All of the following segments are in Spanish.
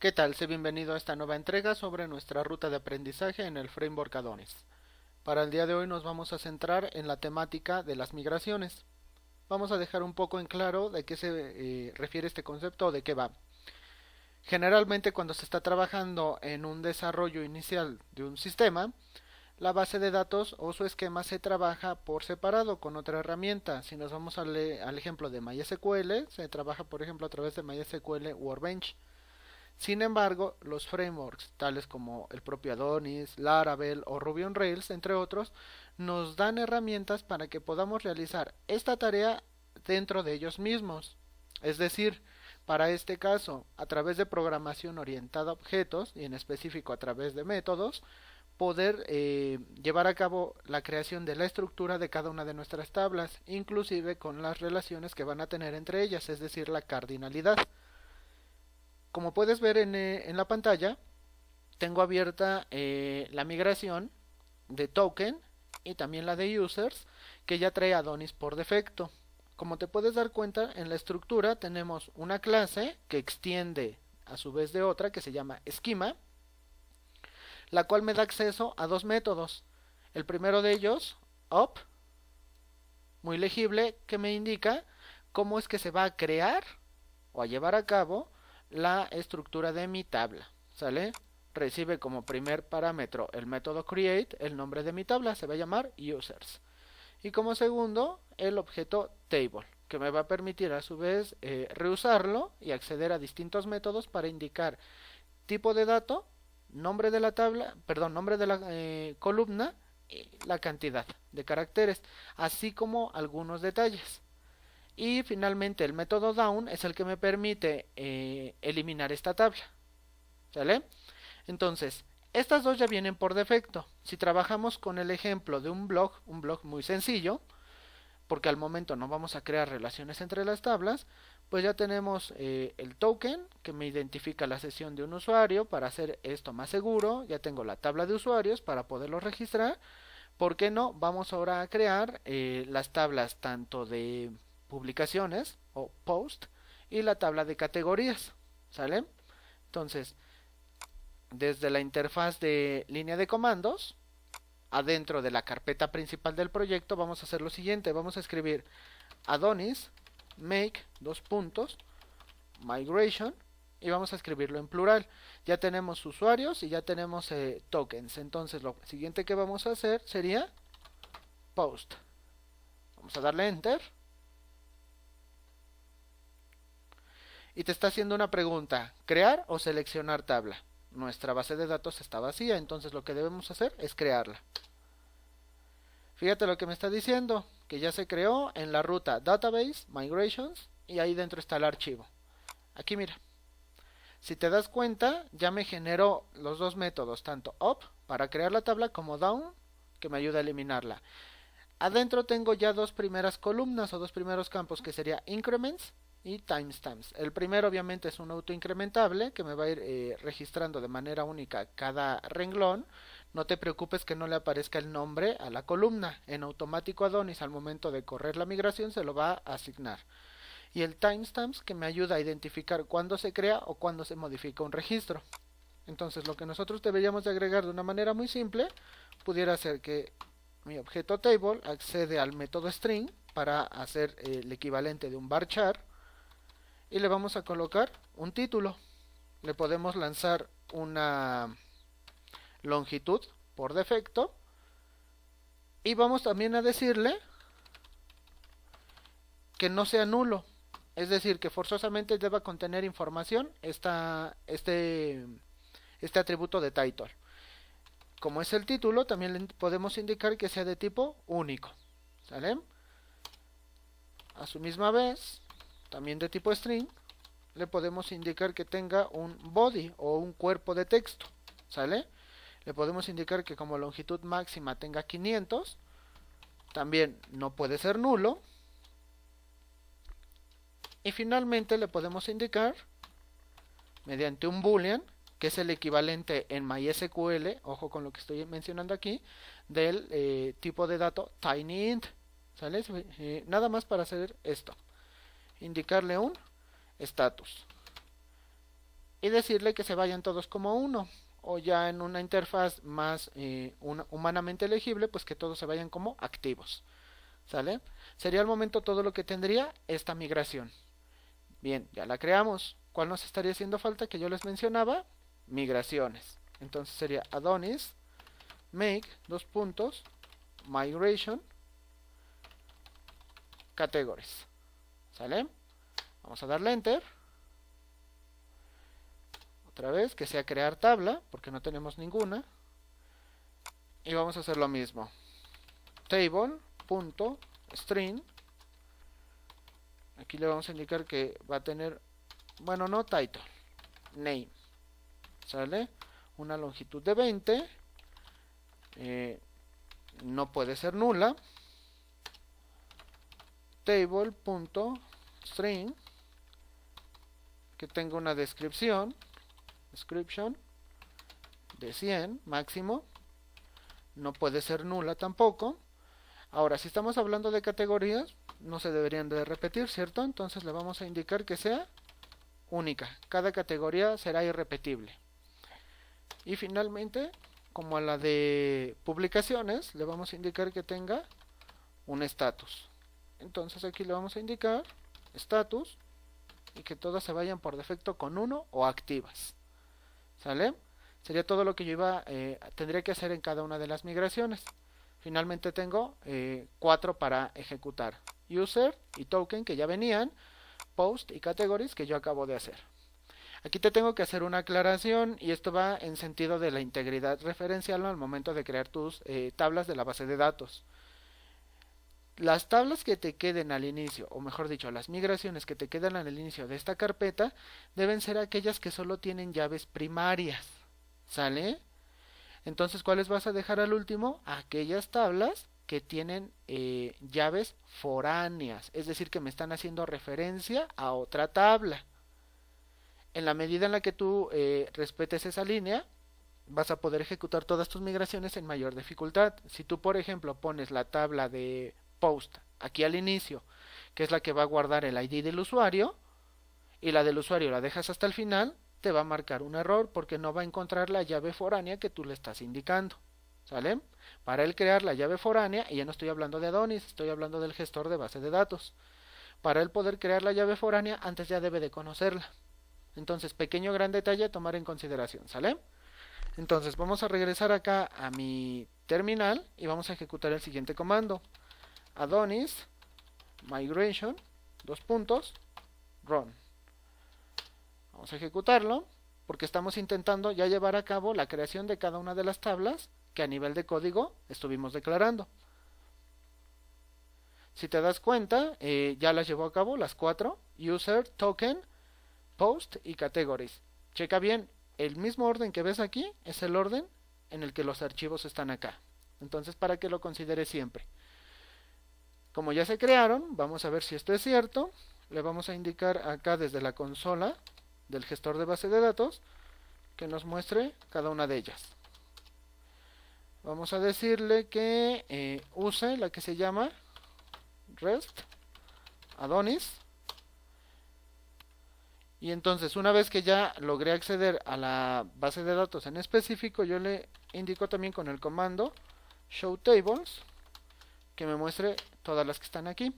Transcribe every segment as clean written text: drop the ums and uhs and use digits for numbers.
¿Qué tal? Sé bienvenido a esta nueva entrega sobre nuestra ruta de aprendizaje en el framework Adonis. Para el día de hoy nos vamos a centrar en la temática de las migraciones. Vamos a dejar un poco en claro de qué se refiere este concepto o de qué va. Generalmente cuando se está trabajando en un desarrollo inicial de un sistema, la base de datos o su esquema se trabaja por separado con otra herramienta. Si nos vamos al ejemplo de MySQL, se trabaja por ejemplo a través de MySQL Workbench. Sin embargo, los frameworks tales como el propio Adonis, Laravel o Ruby on Rails, entre otros, nos dan herramientas para que podamos realizar esta tarea dentro de ellos mismos. Es decir, para este caso, a través de programación orientada a objetos y en específico a través de métodos, poder llevar a cabo la creación de la estructura de cada una de nuestras tablas, inclusive con las relaciones que van a tener entre ellas, es decir, la cardinalidad. Como puedes ver en la pantalla, tengo abierta la migración de token y también la de users que ya trae Adonis por defecto. Como te puedes dar cuenta, en la estructura tenemos una clase que extiende a su vez de otra que se llama schema, la cual me da acceso a dos métodos. El primero de ellos, up, muy legible, que me indica cómo es que se va a crear o a llevar a cabo la estructura de mi tabla. ¿Sale? Recibe como primer parámetro el método create, el nombre de mi tabla se va a llamar users. Y como segundo, el objeto table, que me va a permitir a su vez reusarlo y acceder a distintos métodos para indicar tipo de dato, nombre de la tabla, perdón, nombre de la columna y la cantidad de caracteres, así como algunos detalles. Y finalmente el método down es el que me permite eliminar esta tabla. ¿Sale? Entonces, estas dos ya vienen por defecto. Si trabajamos con el ejemplo de un blog muy sencillo, porque al momento no vamos a crear relaciones entre las tablas, pues ya tenemos el token que me identifica la sesión de un usuario para hacer esto más seguro. Ya tengo la tabla de usuarios para poderlo registrar. ¿Por qué no? Vamos ahora a crear las tablas tanto de publicaciones o post y la tabla de categorías. ¿Sale? Entonces, desde la interfaz de línea de comandos, adentro de la carpeta principal del proyecto, vamos a hacer lo siguiente. Vamos a escribir Adonis make migration y vamos a escribirlo en plural. Ya tenemos usuarios y ya tenemos tokens. Entonces lo siguiente que vamos a hacer sería post. Vamos a darle enter. Y te está haciendo una pregunta: ¿crear o seleccionar tabla? Nuestra base de datos está vacía, entonces lo que debemos hacer es crearla. Fíjate lo que me está diciendo, que ya se creó en la ruta database migrations y ahí dentro está el archivo. Aquí mira, si te das cuenta ya me generó los dos métodos, tanto up para crear la tabla como down que me ayuda a eliminarla. Adentro tengo ya dos primeras columnas o dos primeros campos que sería increments y timestamps. El primero obviamente es un autoincrementable que me va a ir registrando de manera única cada renglón. No te preocupes que no le aparezca el nombre a la columna. En automático Adonis al momento de correr la migración se lo va a asignar. Y el timestamps que me ayuda a identificar cuándo se crea o cuándo se modifica un registro. Entonces lo que nosotros deberíamos de agregar de una manera muy simple pudiera ser que mi objeto table accede al método string para hacer el equivalente de un varchar y le vamos a colocar un título. Le podemos lanzar una longitud por defecto y vamos también a decirle que no sea nulo, es decir, que forzosamente deba contener información este atributo de title. Como es el título, también le podemos indicar que sea de tipo único. ¿Sale? A su misma vez, también de tipo string, le podemos indicar que tenga un body o un cuerpo de texto. ¿Sale? Le podemos indicar que como longitud máxima tenga 500. También no puede ser nulo. Y finalmente le podemos indicar, mediante un boolean, que es el equivalente en MySQL, ojo con lo que estoy mencionando aquí, del tipo de dato tinyInt. ¿Sale? Nada más para hacer esto. Indicarle un status. y decirle que se vayan todos como uno, o ya en una interfaz más humanamente legible, pues que todos se vayan como activos. ¿Sale? Sería al momento todo lo que tendría esta migración. Bien, ya la creamos. ¿Cuál nos estaría haciendo falta que yo les mencionaba? Migraciones. Entonces sería Adonis make migration categories. ¿Sale? Vamos a darle enter. Otra vez, que sea crear tabla, porque no tenemos ninguna. Y vamos a hacer lo mismo. Table.string. Aquí le vamos a indicar que va a tener, bueno, no title, name. ¿Sale? Una longitud de 20. No puede ser nula. Table.string, que tenga una description de 100 máximo. No puede ser nula tampoco. Ahora, si estamos hablando de categorías, no se deberían de repetir, ¿cierto? Entonces le vamos a indicar que sea única. Cada categoría será irrepetible. Y finalmente, como a la de publicaciones, le vamos a indicar que tenga un status. Entonces aquí le vamos a indicar status y que todas se vayan por defecto con 1 o activas. ¿Sale? Sería todo lo que yo tendría que hacer en cada una de las migraciones. Finalmente tengo 4 para ejecutar. User y token, que ya venían. Post y categories, que yo acabo de hacer. Aquí te tengo que hacer una aclaración, y esto va en sentido de la integridad referencial al momento de crear tus tablas de la base de datos. Las tablas que te queden al inicio, o mejor dicho, las migraciones que te quedan al inicio de esta carpeta, deben ser aquellas que solo tienen llaves primarias. ¿Sale? Entonces, ¿cuáles vas a dejar al último? Aquellas tablas que tienen llaves foráneas, es decir, que me están haciendo referencia a otra tabla. En la medida en la que tú respetes esa línea, vas a poder ejecutar todas tus migraciones en mayor dificultad. Si tú, por ejemplo, pones la tabla de post aquí al inicio, que es la que va a guardar el ID del usuario, y la del usuario la dejas hasta el final, te va a marcar un error porque no va a encontrar la llave foránea que tú le estás indicando. ¿Sale? Para él crear la llave foránea, y ya no estoy hablando de Adonis, estoy hablando del gestor de base de datos. Para él poder crear la llave foránea, antes ya debe de conocerla. Entonces, pequeño gran detalle a tomar en consideración. ¿Sale? Entonces, vamos a regresar acá a mi terminal y vamos a ejecutar el siguiente comando. Adonis migration run. Vamos a ejecutarlo porque estamos intentando ya llevar a cabo la creación de cada una de las tablas que a nivel de código estuvimos declarando. Si te das cuenta, ya las llevó a cabo las 4: user, token, post y categories. Checa bien, el mismo orden que ves aquí es el orden en el que los archivos están acá. Entonces, para que lo consideres siempre. Como ya se crearon, vamos a ver si esto es cierto. Le vamos a indicar acá desde la consola del gestor de base de datos que nos muestre cada una de ellas. Vamos a decirle que use la que se llama REST Adonis. Y entonces, una vez que ya logré acceder a la base de datos en específico, yo le indico también con el comando show tables que me muestre todas las que están aquí.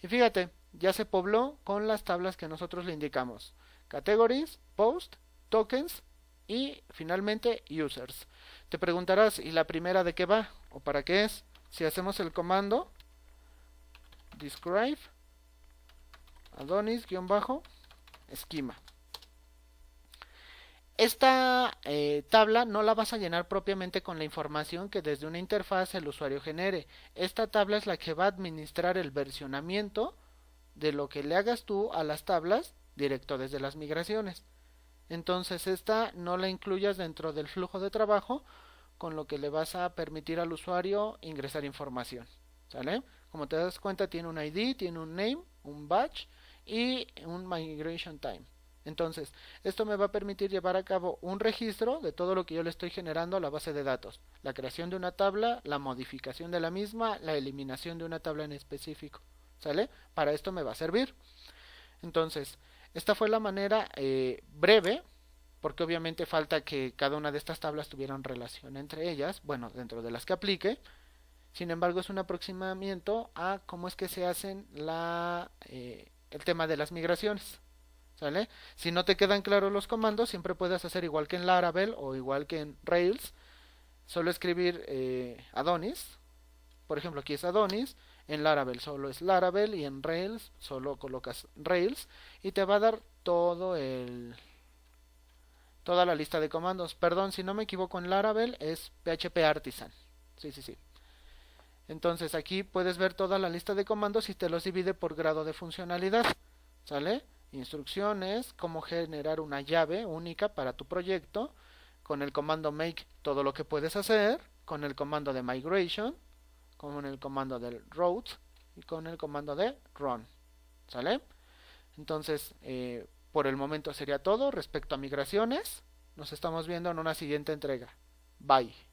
Y fíjate, ya se pobló con las tablas que nosotros le indicamos: categories, post, tokens y finalmente users. Te preguntarás, ¿y la primera de qué va? ¿O para qué es? Si hacemos el comando describe Adonis-schema. Esta tabla no la vas a llenar propiamente con la información que desde una interfaz el usuario genere. Esta tabla es la que va a administrar el versionamiento de lo que le hagas tú a las tablas directo desde las migraciones. Entonces esta no la incluyas dentro del flujo de trabajo, con lo que le vas a permitir al usuario ingresar información. ¿Sale? Como te das cuenta, tiene un ID, tiene un name, un batch y un migration time. Entonces, esto me va a permitir llevar a cabo un registro de todo lo que yo le estoy generando a la base de datos. La creación de una tabla, la modificación de la misma, la eliminación de una tabla en específico. ¿Sale? Para esto me va a servir. Entonces, esta fue la manera breve porque obviamente falta que cada una de estas tablas tuviera relación entre ellas, bueno, dentro de las que aplique. Sin embargo, es un aproximamiento a cómo es que se hacen el tema de las migraciones. ¿Sale? Si no te quedan claros los comandos, siempre puedes hacer igual que en Laravel o igual que en Rails. Solo escribir Adonis. Por ejemplo, aquí es Adonis. En Laravel solo es Laravel y en Rails solo colocas Rails y te va a dar toda la lista de comandos. Perdón, si no me equivoco, en Laravel es PHP Artisan. Sí, sí, sí. Entonces aquí puedes ver toda la lista de comandos y te los divide por grado de funcionalidad. ¿Sale? Instrucciones, cómo generar una llave única para tu proyecto, con el comando make todo lo que puedes hacer, con el comando de migration, con el comando del route y con el comando de run. ¿Sale? Entonces, por el momento sería todo respecto a migraciones. Nos estamos viendo en una siguiente entrega. Bye.